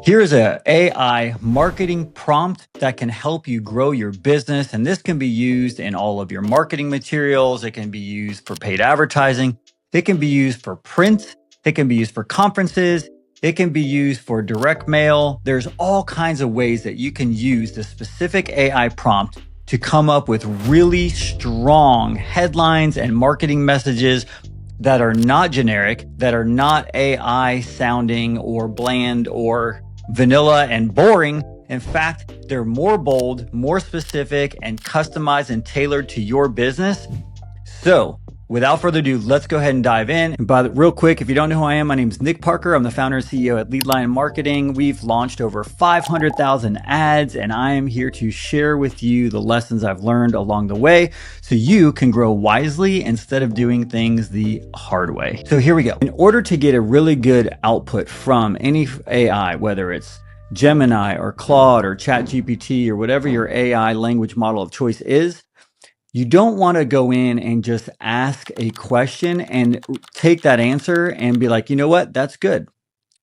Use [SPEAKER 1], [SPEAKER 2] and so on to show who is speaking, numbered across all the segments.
[SPEAKER 1] Here's a AI marketing prompt that can help you grow your business. And this can be used in all of your marketing materials. It can be used for paid advertising. It can be used for print. It can be used for conferences. It can be used for direct mail. There's all kinds of ways that you can use the specific AI prompt to come up with really strong headlines and marketing messages that are not generic, that are not AI sounding or bland or vanilla and boring. In fact, they're more bold, more specific, and customized and tailored to your business. So without further ado, let's go ahead and dive in. And real quick, if you don't know who I am, my name is Nick Parker. I'm the founder and CEO at Lead Line Marketing. We've launched over 500,000 ads, and I am here to share with you the lessons I've learned along the way so you can grow wisely instead of doing things the hard way. So here we go. In order to get a really good output from any AI, whether it's Gemini or Claude or ChatGPT or whatever your AI language model of choice is, you don't want to go in and just ask a question and take that answer and be like, you know what, that's good.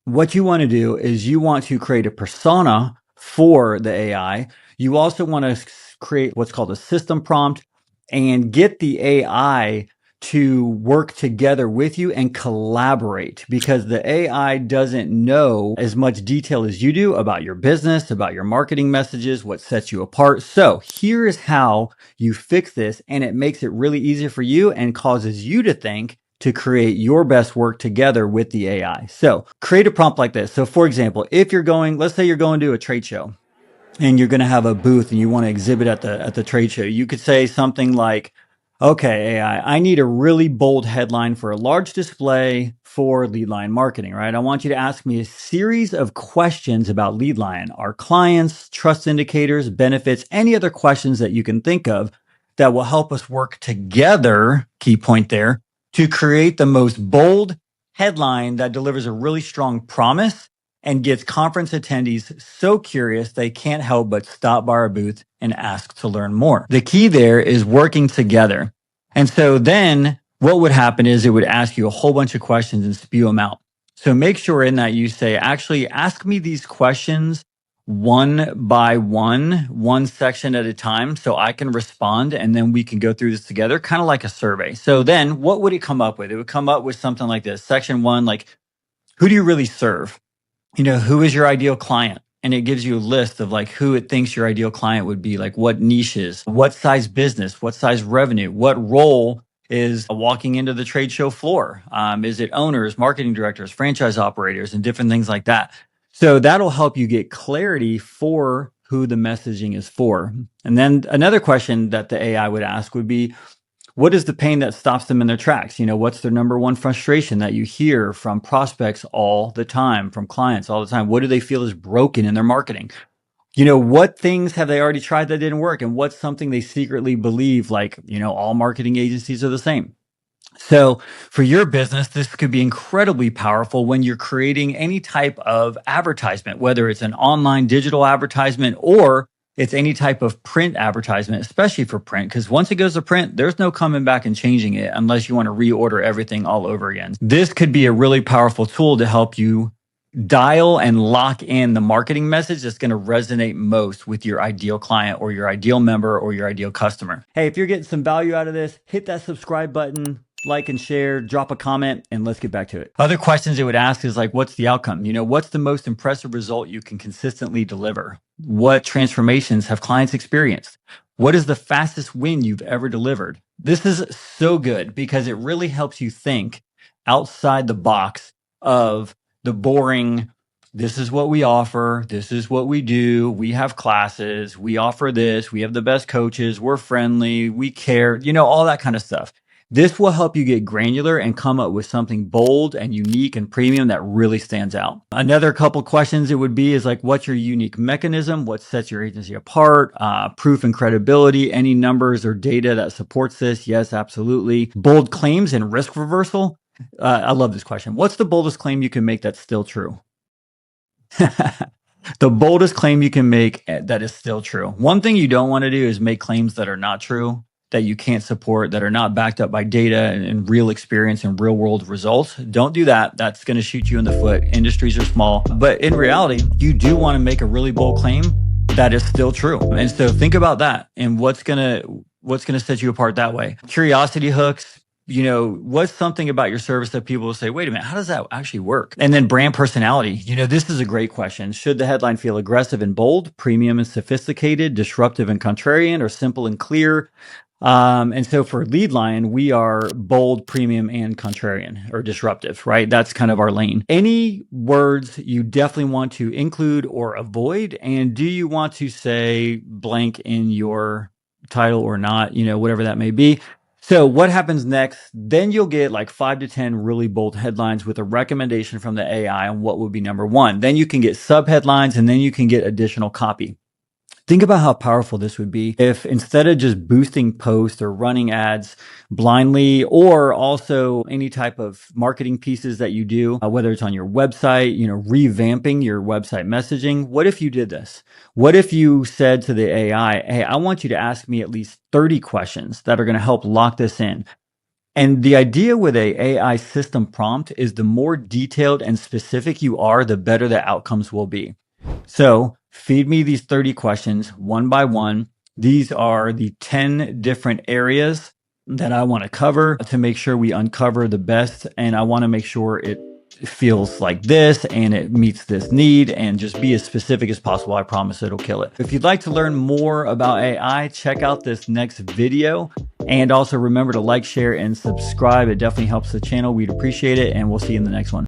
[SPEAKER 1] What you want to do is you want to create a persona for the AI. You also want to create what's called a system prompt and get the AI to work together with you and collaborate, because the AI doesn't know as much detail as you do about your business, about your marketing messages, what sets you apart. So here is how you fix this, and it makes it really easy for you and causes you to think to create your best work together with the AI. So create a prompt like this. So for example, if you're going, let's say you're going to a trade show and you're going to have a booth and you want to exhibit at the trade show, you could say something like, okay, AI, I need a really bold headline for a large display for Lead Line Marketing, right? I want you to ask me a series of questions about Lead Line, our clients, trust indicators, benefits, any other questions that you can think of that will help us work together, key point there, to create the most bold headline that delivers a really strong promise and gets conference attendees so curious they can't help but stop by our booth and ask to learn more. The key there is working together. And so then what would happen is it would ask you a whole bunch of questions and spew them out. So make sure in that you say, actually ask me these questions one by one section at a time, so I can respond and then we can go through this together, kind of like a survey. So then what would it come up with? It would come up with something like this. Section one, like, who do you really serve? You know, who is your ideal client? And it gives you a list of like who it thinks your ideal client would be, like what niches, what size business, what size revenue, what role is walking into the trade show floor. Is it owners, marketing directors, franchise operators, and different things like that. So that'll help you get clarity for who the messaging is for. And then another question that the AI would ask would be, what is the pain that stops them in their tracks? You know, what's their number one frustration that you hear from prospects all the time, from clients all the time? What do they feel is broken in their marketing? You know, what things have they already tried that didn't work? And what's something they secretly believe, like, you know, all marketing agencies are the same? So for your business, this could be incredibly powerful when you're creating any type of advertisement, whether it's an online digital advertisement or it's any type of print advertisement, especially for print, because once it goes to print, there's no coming back and changing it unless you want to reorder everything all over again. This could be a really powerful tool to help you dial and lock in the marketing message that's going to resonate most with your ideal client or your ideal member or your ideal customer. Hey, if you're getting some value out of this, hit that subscribe button, like and share, drop a comment, and let's get back to it. Other questions it would ask is like, what's the outcome? You know, what's the most impressive result you can consistently deliver? What transformations have clients experienced? What is the fastest win you've ever delivered? This is so good because it really helps you think outside the box of the boring, this is what we offer, this is what we do, we have classes, we offer this, we have the best coaches, we're friendly, we care, you know, all that kind of stuff. This will help you get granular and come up with something bold and unique and premium that really stands out. Another couple questions it would be is like, what's your unique mechanism? What sets your agency apart? Proof and credibility, any numbers or data that supports this? Yes, absolutely. Bold claims and risk reversal. I love this question. What's the boldest claim you can make that's still true? The boldest claim you can make that is still true. One thing you don't want to do is make claims that are not true. that you can't support, that are not backed up by data and real experience and real world results. Don't do that. That's going to shoot you in the foot. Industries are small. But in reality, you do want to make a really bold claim that is still true. And so think about that and what's going to set you apart that way. Curiosity hooks. What's something about your service that people will say, wait a minute, how does that actually work? And then brand personality. This is a great question. Should the headline feel aggressive and bold, premium and sophisticated, disruptive and contrarian, or simple and clear? And so for Lead Line, we are bold, premium, and contrarian or disruptive, right? That's kind of our lane. Any words you definitely want to include or avoid? And do you want to say blank in your title or not, whatever that may be? So what happens next? Then you'll get like 5 to 10 really bold headlines with a recommendation from the AI on what would be number one. Then you can get sub headlines and then you can get additional copy. Think about how powerful this would be if instead of just boosting posts or running ads blindly, or also any type of marketing pieces that you do, whether it's on your website, revamping your website messaging. What if you did this? What if you said to the AI, hey, I want you to ask me at least 30 questions that are going to help lock this in. And the idea with a AI system prompt is the more detailed and specific you are, the better the outcomes will be. So feed me these 30 questions one by one. These are the 10 different areas that I want to cover to make sure we uncover the best. And I want to make sure it feels like this and it meets this need, and just be as specific as possible. I promise it'll kill it. If you'd like to learn more about AI, check out this next video. And also remember to like, share, and subscribe. It definitely helps the channel. We'd appreciate it. And we'll see you in the next one.